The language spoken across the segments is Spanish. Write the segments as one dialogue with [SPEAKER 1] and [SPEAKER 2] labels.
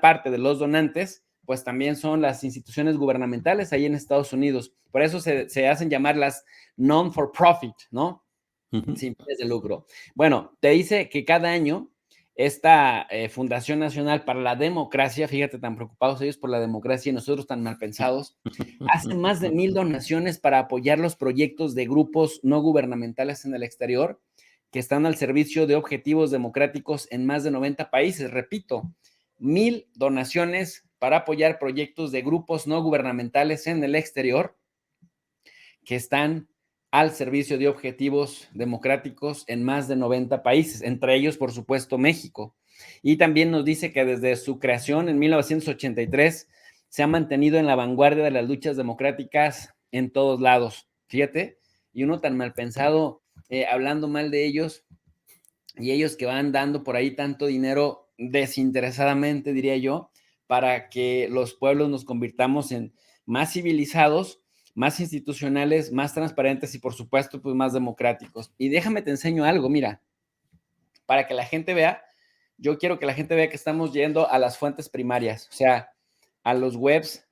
[SPEAKER 1] parte de los donantes, pues también son las instituciones gubernamentales ahí en Estados Unidos. Por eso se hacen llamar las non-for-profit, ¿no? Sin fines de lucro. Bueno, te dice que cada año esta Fundación Nacional para la Democracia, fíjate, tan preocupados ellos por la democracia y nosotros tan mal pensados, hace más de 1,000 donaciones para apoyar los proyectos de grupos no gubernamentales en el exterior que están al servicio de objetivos democráticos en más de 90 países. Repito, 1,000 donaciones para apoyar proyectos de grupos no gubernamentales en el exterior que están al servicio de objetivos democráticos en más de 90 países, entre ellos, por supuesto, México. Y también nos dice que desde su creación en 1983 se ha mantenido en la vanguardia de las luchas democráticas en todos lados. Fíjate, y uno tan mal pensado, hablando mal de ellos, y ellos que van dando por ahí tanto dinero desinteresadamente, diría yo, para que los pueblos nos convirtamos en más civilizados, más institucionales, más transparentes y por supuesto, pues más democráticos. Y déjame te enseño algo, mira, para que la gente vea, yo quiero que la gente vea que estamos yendo a las fuentes primarias, o sea, a los webs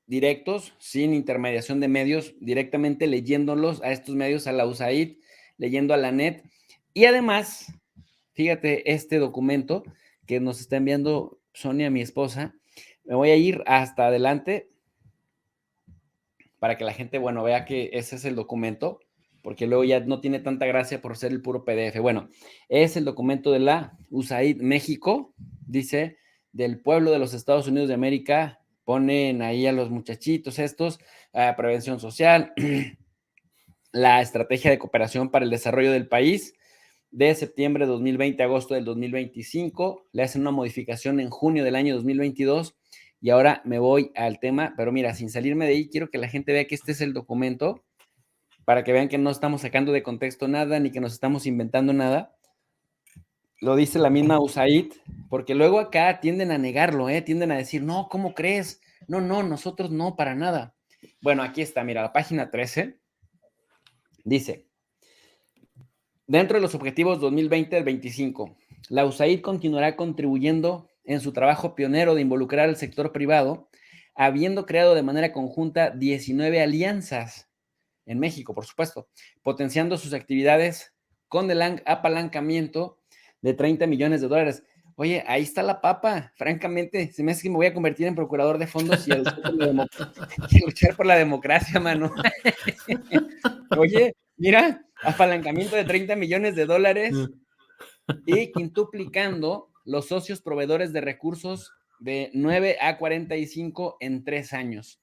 [SPEAKER 1] directos, sin intermediación de medios, directamente leyéndolos a estos medios, a la USAID, leyendo a la NET. Y además, fíjate este documento que nos está enviando Sonia, mi esposa. Me voy a ir hasta adelante para que la gente, bueno, vea que ese es el documento, porque luego ya no tiene tanta gracia por ser el puro PDF. Bueno, es el documento de la USAID México, dice, del pueblo de los Estados Unidos de América, ponen ahí a los muchachitos estos, prevención social, la estrategia de cooperación para el desarrollo del país, de septiembre de 2020 a agosto del 2025, le hacen una modificación en junio del año 2022 y ahora me voy al tema, pero mira, sin salirme de ahí, quiero que la gente vea que este es el documento para que vean que no estamos sacando de contexto nada ni que nos estamos inventando nada. Lo dice la misma USAID, porque luego acá tienden a negarlo, tienden a decir, no, ¿cómo crees? No, nosotros no, para nada. Bueno, aquí está, mira, la página 13 dice, dentro de los objetivos 2020 al 25, la USAID continuará contribuyendo en su trabajo pionero de involucrar al sector privado, habiendo creado de manera conjunta 19 alianzas en México, por supuesto, potenciando sus actividades con el apalancamiento de 30 millones de dólares. Oye, ahí está la papa. Francamente, se me hace que me voy a convertir en procurador de fondos y a luchar por la democracia, mano. Oye, mira, apalancamiento de 30 millones de dólares y quintuplicando los socios proveedores de recursos de 9 a 45 en 3 años.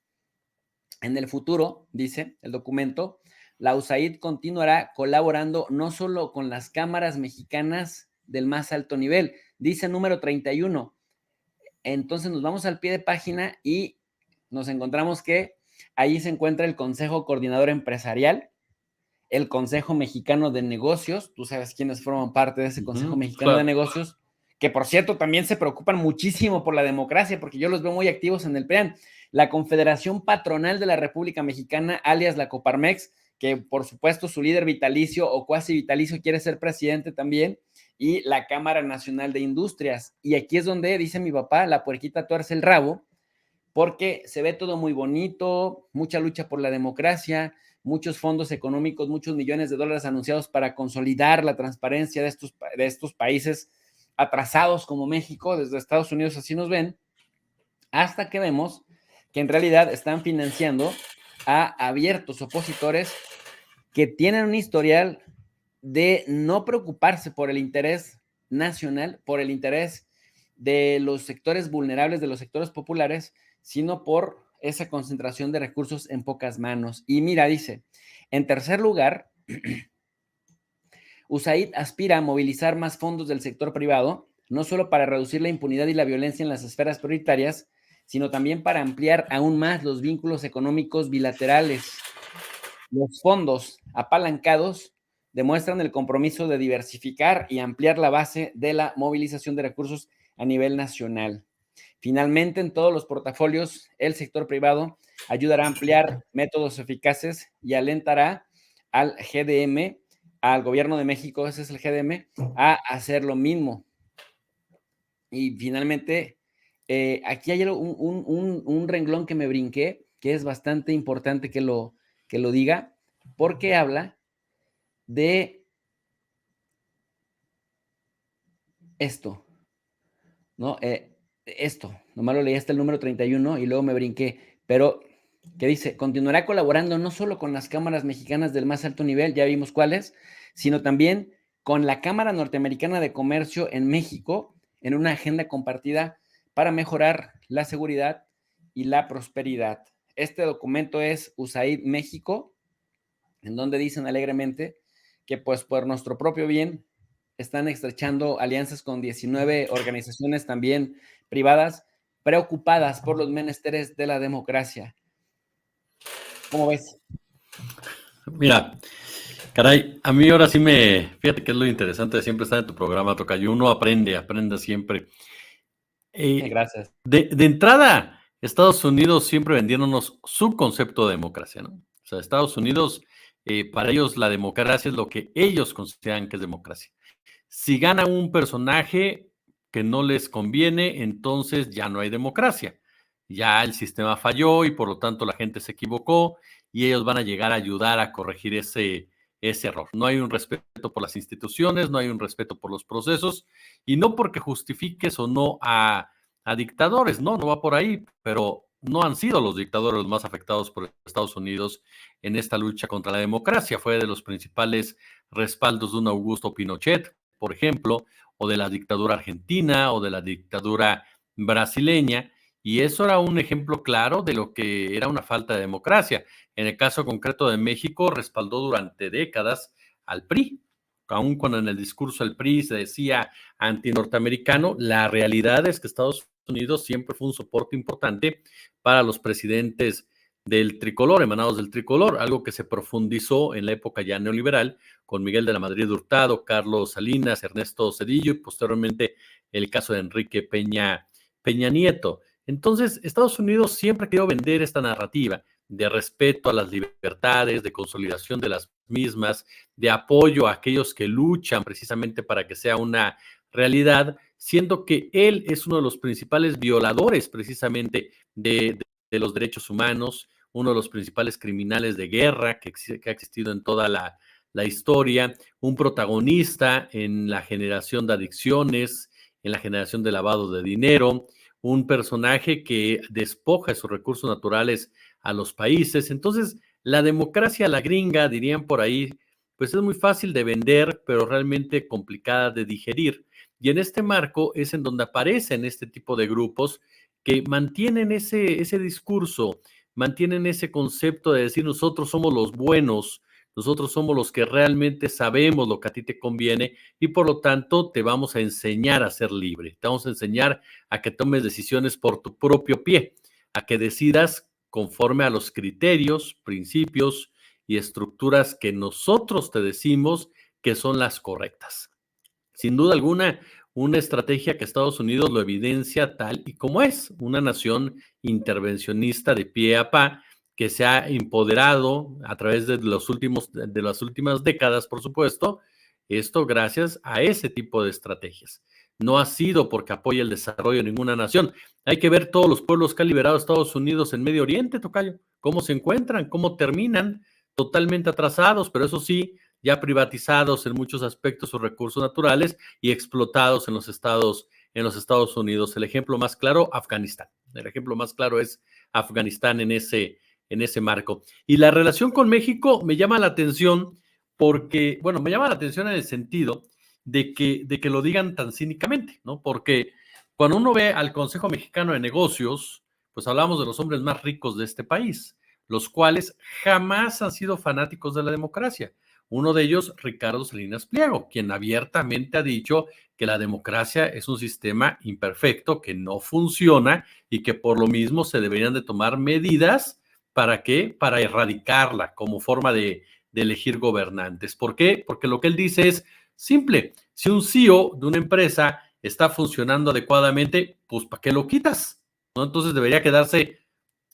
[SPEAKER 1] En el futuro, dice el documento, la USAID continuará colaborando no solo con las cámaras mexicanas del más alto nivel, dice número 31. Entonces nos vamos al pie de página y nos encontramos que ahí se encuentra el Consejo Coordinador Empresarial, el Consejo Mexicano de Negocios, tú sabes quiénes forman parte de ese Consejo Mexicano de Negocios, que por cierto también se preocupan muchísimo por la democracia, porque yo los veo muy activos en el PRIAN, la Confederación Patronal de la República Mexicana, alias la Coparmex, que por supuesto su líder vitalicio o cuasi vitalicio quiere ser presidente también, y la Cámara Nacional de Industrias. Y aquí es donde, dice mi papá, la puerquita tuerce el rabo, porque se ve todo muy bonito, mucha lucha por la democracia, muchos fondos económicos, muchos millones de dólares anunciados para consolidar la transparencia de estos países atrasados como México, desde Estados Unidos así nos ven, hasta que vemos que en realidad están financiando a abiertos opositores que tienen un historial de no preocuparse por el interés nacional, por el interés de los sectores vulnerables, de los sectores populares, sino por esa concentración de recursos en pocas manos. Y mira, dice, en tercer lugar, USAID aspira a movilizar más fondos del sector privado, no solo para reducir la impunidad y la violencia en las esferas prioritarias, sino también para ampliar aún más los vínculos económicos bilaterales. Los fondos apalancados demuestran el compromiso de diversificar y ampliar la base de la movilización de recursos a nivel nacional. Finalmente, en todos los portafolios, el sector privado ayudará a ampliar métodos eficaces y alentará al GDM, al gobierno de México, ese es el GDM, a hacer lo mismo. Y finalmente, aquí hay un renglón que me brinqué, que es bastante importante que lo diga, porque habla de esto, ¿no? Esto, nomás lo leí hasta el número 31 y luego me brinqué, pero que dice, continuará colaborando no solo con las cámaras mexicanas del más alto nivel, ya vimos cuáles, sino también con la Cámara Norteamericana de Comercio en México, en una agenda compartida para mejorar la seguridad y la prosperidad. Este documento es USAID México, en donde dicen alegremente que pues por nuestro propio bien están estrechando alianzas con 19 organizaciones también privadas preocupadas por los menesteres de la democracia. ¿Cómo ves?
[SPEAKER 2] Mira, caray, a mí ahora sí fíjate que es lo interesante de siempre estar en tu programa, Tocayo. Uno aprende siempre.
[SPEAKER 1] Gracias.
[SPEAKER 2] De entrada, Estados Unidos siempre vendiéndonos su concepto de democracia, ¿no? O sea, Estados Unidos, para ellos la democracia es lo que ellos consideran que es democracia. Si gana un personaje que no les conviene, entonces ya no hay democracia. Ya el sistema falló y por lo tanto la gente se equivocó y ellos van a llegar a ayudar a corregir ese error. No hay un respeto por las instituciones, no hay un respeto por los procesos y no porque justifiques o no a dictadores, no va por ahí, pero no han sido los dictadores los más afectados por Estados Unidos en esta lucha contra la democracia. Fue de los principales respaldos de un Augusto Pinochet, por ejemplo, o de la dictadura argentina o de la dictadura brasileña, y eso era un ejemplo claro de lo que era una falta de democracia. En el caso concreto de México, respaldó durante décadas al PRI, aun cuando en el discurso del PRI se decía antinorteamericano, la realidad es que Estados Unidos siempre fue un soporte importante para los presidentes del tricolor, emanados del tricolor, algo que se profundizó en la época ya neoliberal con Miguel de la Madrid Hurtado, Carlos Salinas, Ernesto Zedillo y posteriormente el caso de Enrique Peña Nieto. Entonces, Estados Unidos siempre ha querido vender esta narrativa de respeto a las libertades, de consolidación de las mismas, de apoyo a aquellos que luchan precisamente para que sea una realidad, siendo que él es uno de los principales violadores precisamente de los derechos humanos, uno de los principales criminales de guerra que ha existido en toda la historia, un protagonista en la generación de adicciones, en la generación de lavado de dinero, un personaje que despoja de sus recursos naturales a los países. Entonces, la democracia a la gringa, dirían por ahí, pues es muy fácil de vender, pero realmente complicada de digerir. Y en este marco es en donde aparecen este tipo de grupos que mantienen ese discurso, mantienen ese concepto de decir nosotros somos los buenos, nosotros somos los que realmente sabemos lo que a ti te conviene y por lo tanto te vamos a enseñar a ser libre, te vamos a enseñar a que tomes decisiones por tu propio pie, a que decidas conforme a los criterios, principios y estructuras que nosotros te decimos que son las correctas. Sin duda alguna, una estrategia que Estados Unidos lo evidencia tal y como es, una nación intervencionista de pie a pa, que se ha empoderado a través de las últimas décadas, por supuesto, esto gracias a ese tipo de estrategias. No ha sido porque apoya el desarrollo de ninguna nación. Hay que ver todos los pueblos que ha liberado Estados Unidos en Medio Oriente, Tocayo, cómo se encuentran, cómo terminan, totalmente atrasados, pero eso sí, ya privatizados en muchos aspectos sus recursos naturales y explotados en los Estados Unidos. El ejemplo más claro, Afganistán. El ejemplo más claro es Afganistán en ese marco. Y la relación con México me llama la atención porque, bueno, me llama la atención en el sentido de que lo digan tan cínicamente, ¿no? Porque cuando uno ve al Consejo Mexicano de Negocios, pues hablamos de los hombres más ricos de este país, los cuales jamás han sido fanáticos de la democracia. Uno de ellos, Ricardo Salinas Pliego, quien abiertamente ha dicho que la democracia es un sistema imperfecto, que no funciona y que por lo mismo se deberían de tomar medidas. ¿Para qué? Para erradicarla como forma de elegir gobernantes. ¿Por qué? Porque lo que él dice es simple. Si un CEO de una empresa está funcionando adecuadamente, pues ¿para qué lo quitas? ¿No? Entonces debería quedarse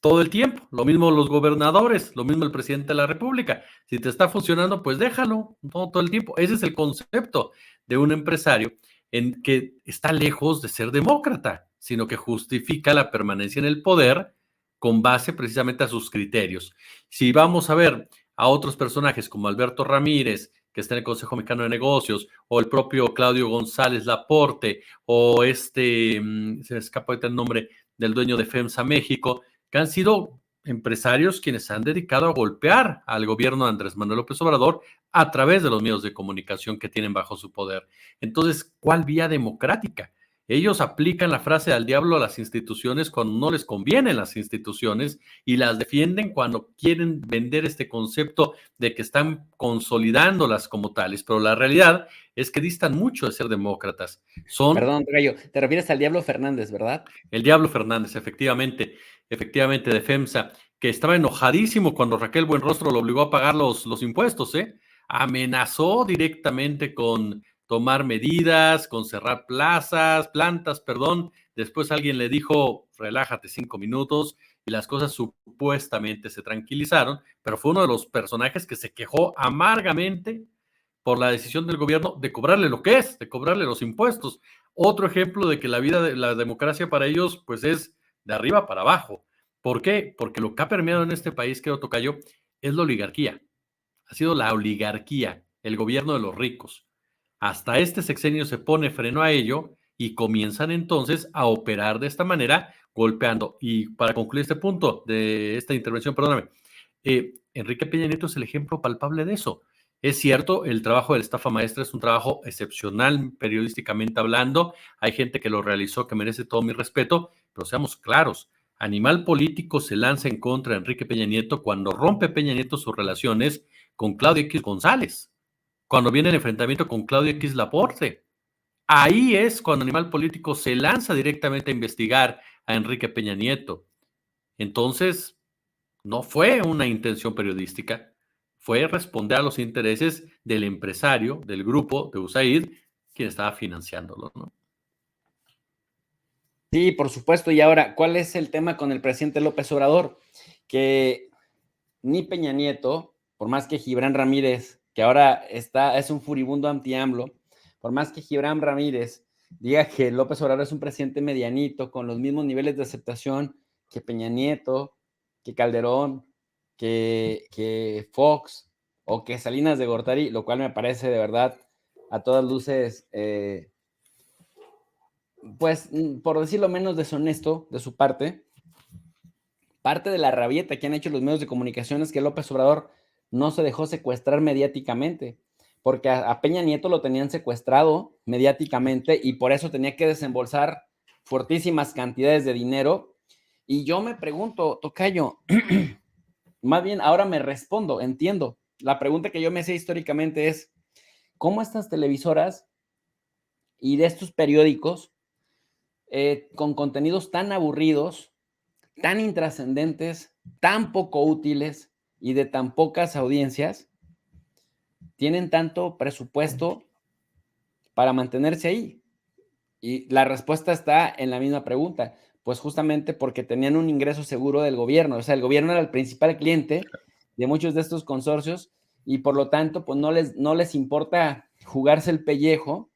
[SPEAKER 2] todo el tiempo. Lo mismo los gobernadores, lo mismo el presidente de la República. Si te está funcionando, pues déjalo todo el tiempo. Ese es el concepto de un empresario en que está lejos de ser demócrata. sino que justifica la permanencia en el poder con base precisamente a sus criterios. Si vamos a ver a otros personajes como Alberto Ramírez, que está en el Consejo Mexicano de Negocios, o el propio Claudio González Laporte, o se me escapa ahorita el nombre del dueño de FEMSA México, que han sido empresarios quienes se han dedicado a golpear al gobierno de Andrés Manuel López Obrador a través de los medios de comunicación que tienen bajo su poder. Entonces, ¿cuál vía democrática? Ellos aplican la frase al diablo a las instituciones cuando no les convienen las instituciones y las defienden cuando quieren vender este concepto de que están consolidándolas como tales, pero la realidad es que distan mucho de ser demócratas.
[SPEAKER 1] Perdón, Gallo, te refieres al Diablo Fernández, ¿verdad?
[SPEAKER 2] El Diablo Fernández, efectivamente, de FEMSA, que estaba enojadísimo cuando Raquel Buenrostro lo obligó a pagar los impuestos, ¿eh? Amenazó directamente con tomar medidas, con cerrar plantas, perdón. Después alguien le dijo, relájate 5 minutos, y las cosas supuestamente se tranquilizaron, pero fue uno de los personajes que se quejó amargamente por la decisión del gobierno de cobrarle lo que es, de cobrarle los impuestos. Otro ejemplo de que la vida de la democracia para ellos, pues es de arriba para abajo. ¿Por qué? Porque lo que ha permeado en este país, creo, Tocayo, es la oligarquía. Ha sido la oligarquía, el gobierno de los ricos. Hasta este sexenio se pone freno a ello y comienzan entonces a operar de esta manera, golpeando. Y para concluir este punto de esta intervención, perdóname, Enrique Peña Nieto es el ejemplo palpable de eso. Es cierto, el trabajo de la estafa maestra es un trabajo excepcional periodísticamente hablando. Hay gente que lo realizó que merece todo mi respeto, pero seamos claros. Animal Político se lanza en contra de Enrique Peña Nieto cuando rompe Peña Nieto sus relaciones con Claudio X González, cuando viene el enfrentamiento con Claudio X Laporte. Ahí es cuando Animal Político se lanza directamente a investigar a Enrique Peña Nieto. Entonces, no fue una intención periodística, fue responder a los intereses del empresario, del grupo de USAID, quien estaba financiándolo, ¿no?
[SPEAKER 1] Sí, por supuesto. Y ahora, ¿cuál es el tema con el presidente López Obrador? Que ni Peña Nieto, por más que Gibran Ramírez, que ahora es un furibundo anti-AMLO, por más que Gibran Ramírez diga que López Obrador es un presidente medianito, con los mismos niveles de aceptación que Peña Nieto, que Calderón, que Fox o que Salinas de Gortari, lo cual me parece de verdad a todas luces, pues, por decirlo menos, deshonesto de su parte. Parte de la rabieta que han hecho los medios de comunicación es que López Obrador no se dejó secuestrar mediáticamente, porque a Peña Nieto lo tenían secuestrado mediáticamente y por eso tenía que desembolsar fuertísimas cantidades de dinero. Y yo me pregunto, Tocayo, más bien ahora me respondo, entiendo. La pregunta que yo me sé históricamente es, ¿cómo estas televisoras y de estos periódicos con contenidos tan aburridos, tan intrascendentes, tan poco útiles y de tan pocas audiencias, tienen tanto presupuesto para mantenerse ahí? Y la respuesta está en la misma pregunta, pues justamente porque tenían un ingreso seguro del gobierno, o sea, el gobierno era el principal cliente de muchos de estos consorcios y por lo tanto, pues no les importa jugarse el pellejo,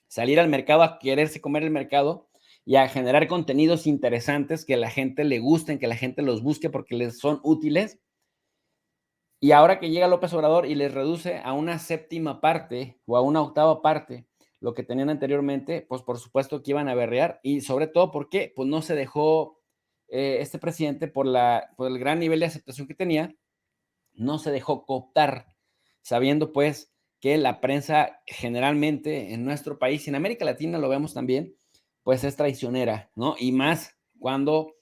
[SPEAKER 1] salir al mercado a quererse comer el mercado y a generar contenidos interesantes que a la gente le gusten, que la gente los busque porque les son útiles. Y ahora que llega López Obrador y les reduce a una séptima parte o a una octava parte lo que tenían anteriormente, pues por supuesto que iban a berrear y sobre todo porque pues no se dejó este presidente por el gran nivel de aceptación que tenía, no se dejó cooptar, sabiendo pues que la prensa generalmente en nuestro país y en América Latina lo vemos también, pues es traicionera, ¿no? Y más cuando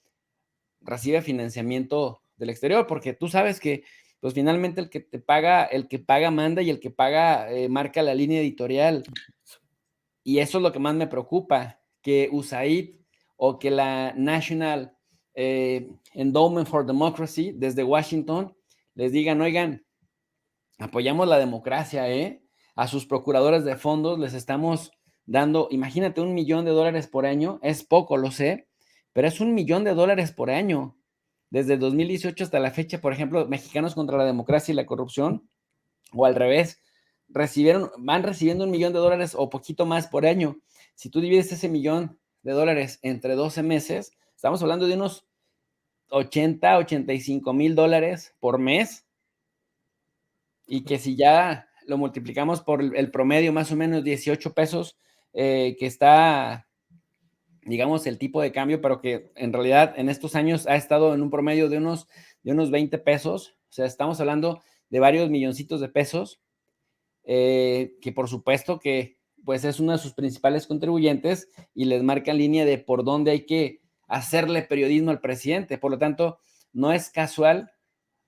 [SPEAKER 1] recibe financiamiento del exterior, porque tú sabes que pues finalmente el que paga manda y el que paga marca la línea editorial. Y eso es lo que más me preocupa, que USAID o que la National Endowment for Democracy desde Washington les digan, oigan, apoyamos la democracia, ¿eh? A sus procuradores de fondos les estamos dando, imagínate, $1,000,000 por año, es poco, lo sé, pero es $1,000,000 por año. Desde el 2018 hasta la fecha, por ejemplo, Mexicanos contra la Democracia y la Corrupción, o al revés, van recibiendo $1,000,000 o poquito más por año. Si tú divides ese millón de dólares entre 12 meses, estamos hablando de unos 85 mil dólares por mes, y que si ya lo multiplicamos por el promedio, más o menos 18 pesos, que está, digamos, el tipo de cambio, pero que en realidad en estos años ha estado en un promedio de unos 20 pesos, o sea, estamos hablando de varios milloncitos de pesos, que por supuesto que pues es uno de sus principales contribuyentes y les marca línea de por dónde hay que hacerle periodismo al presidente. Por lo tanto, no es casual,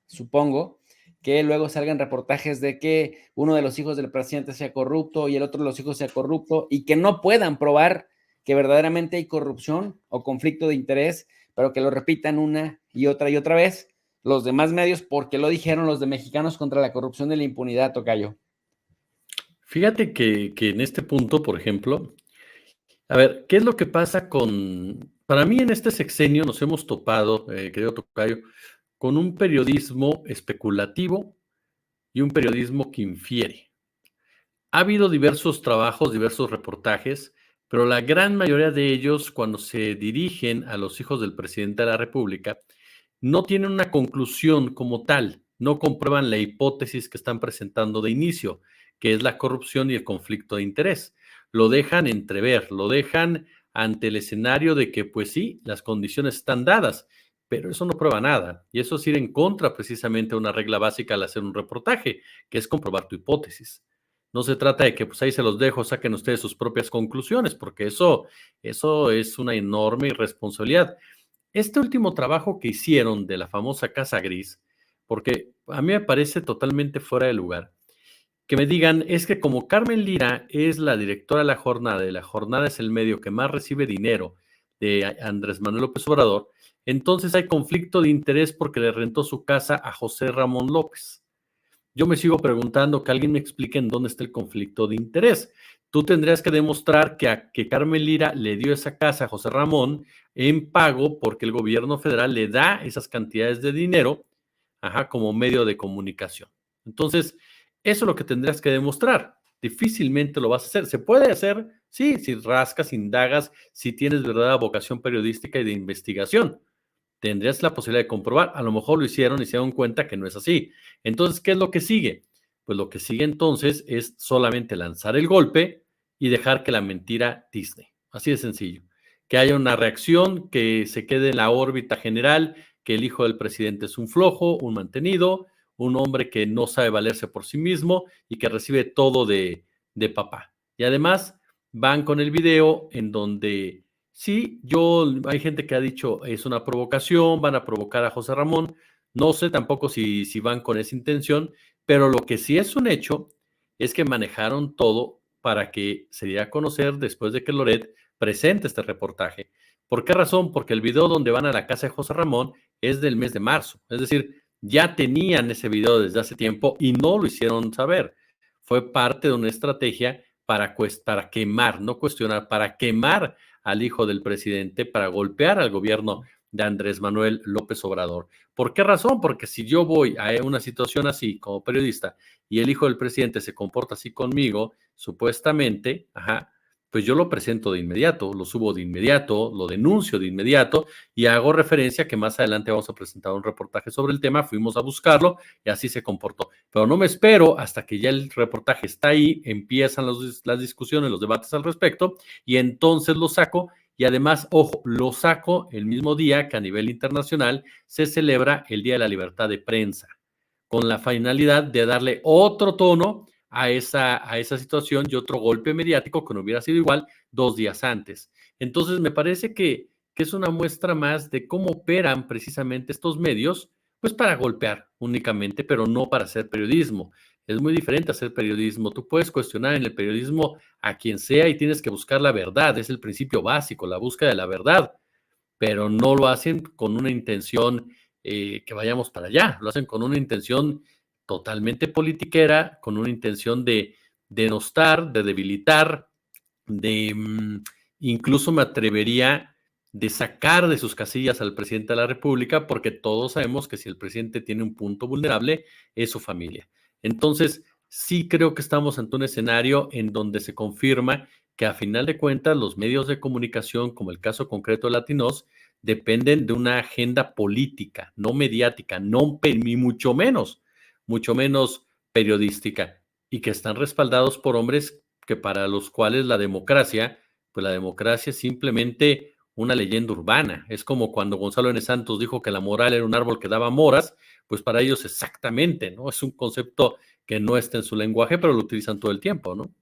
[SPEAKER 1] supongo, que luego salgan reportajes de que uno de los hijos del presidente sea corrupto y el otro de los hijos sea corrupto, y que no puedan probar que verdaderamente hay corrupción o conflicto de interés, pero que lo repitan una y otra vez los demás medios, porque lo dijeron los de Mexicanos contra la Corrupción y la Impunidad, tocayo.
[SPEAKER 2] Fíjate que en este punto, por ejemplo, a ver, ¿qué es lo que pasa con... Para mí en este sexenio nos hemos topado, querido tocayo, con un periodismo especulativo y un periodismo que infiere. Ha habido diversos trabajos, diversos reportajes, pero la gran mayoría de ellos, cuando se dirigen a los hijos del presidente de la República, no tienen una conclusión como tal, no comprueban la hipótesis que están presentando de inicio, que es la corrupción y el conflicto de interés. Lo dejan entrever, lo dejan ante el escenario de que, pues sí, las condiciones están dadas, pero eso no prueba nada. Y eso es ir en contra precisamente de una regla básica al hacer un reportaje, que es comprobar tu hipótesis. No se trata de que pues ahí se los dejo, saquen ustedes sus propias conclusiones, porque eso es una enorme irresponsabilidad. Este último trabajo que hicieron de la famosa Casa Gris, porque a mí me parece totalmente fuera de lugar, que me digan, es que como Carmen Lira es la directora de La Jornada es el medio que más recibe dinero de Andrés Manuel López Obrador, entonces hay conflicto de interés porque le rentó su casa a José Ramón López. Yo me sigo preguntando que alguien me explique en dónde está el conflicto de interés. Tú tendrías que demostrar que Carmen Lira le dio esa casa a José Ramón en pago porque el gobierno federal le da esas cantidades de dinero, ajá, como medio de comunicación. Entonces, eso es lo que tendrías que demostrar. Difícilmente lo vas a hacer. ¿Se puede hacer? Sí, si rascas, indagas, si tienes verdadera vocación periodística y de investigación. Tendrías la posibilidad de comprobar. A lo mejor lo hicieron y se dieron cuenta que no es así. Entonces, ¿qué es lo que sigue? Pues lo que sigue entonces es solamente lanzar el golpe y dejar que la mentira tizne. Así de sencillo. Que haya una reacción, que se quede en la órbita general, que el hijo del presidente es un flojo, un mantenido, un hombre que no sabe valerse por sí mismo y que recibe todo de papá. Y además van con el video en donde sí, hay gente que ha dicho es una provocación, van a provocar a José Ramón. No sé tampoco si van con esa intención, pero lo que sí es un hecho es que manejaron todo para que se diera a conocer después de que Loret presente este reportaje. ¿Por qué razón? Porque el video donde van a la casa de José Ramón es del mes de marzo. Es decir, ya tenían ese video desde hace tiempo y no lo hicieron saber. Fue parte de una estrategia para quemar, no cuestionar, para quemar al hijo del presidente, para golpear al gobierno de Andrés Manuel López Obrador. ¿Por qué razón? Porque si yo voy a una situación así como periodista y el hijo del presidente se comporta así conmigo, supuestamente, ajá, pues yo lo presento de inmediato, lo subo de inmediato, lo denuncio de inmediato y hago referencia que más adelante vamos a presentar un reportaje sobre el tema, fuimos a buscarlo y así se comportó. Pero no me espero hasta que ya el reportaje está ahí, empiezan las discusiones, los debates al respecto y entonces lo saco. Y además, ojo, lo saco el mismo día que a nivel internacional se celebra el Día de la Libertad de Prensa, con la finalidad de darle otro tono a esa situación y otro golpe mediático que no hubiera sido igual 2 días antes. Entonces, me parece que es una muestra más de cómo operan precisamente estos medios, pues para golpear únicamente, pero no para hacer periodismo. Es muy diferente hacer periodismo. Tú puedes cuestionar en el periodismo a quien sea y tienes que buscar la verdad. Es el principio básico, la búsqueda de la verdad, pero no lo hacen con una intención que vayamos para allá. Lo hacen con una intención totalmente politiquera, con una intención de denostar, de debilitar, de incluso me atrevería de sacar de sus casillas al presidente de la República, porque todos sabemos que si el presidente tiene un punto vulnerable, es su familia. Entonces, sí creo que estamos ante un escenario en donde se confirma que a final de cuentas los medios de comunicación, como el caso concreto de Latinos, dependen de una agenda política, no mediática, ni mucho menos periodística, y que están respaldados por hombres que para los cuales la democracia, pues la democracia es simplemente una leyenda urbana. Es como cuando Gonzalo N. Santos dijo que la moral era un árbol que daba moras, pues para ellos exactamente, ¿no? Es un concepto que no está en su lenguaje, pero lo utilizan todo el tiempo, ¿no?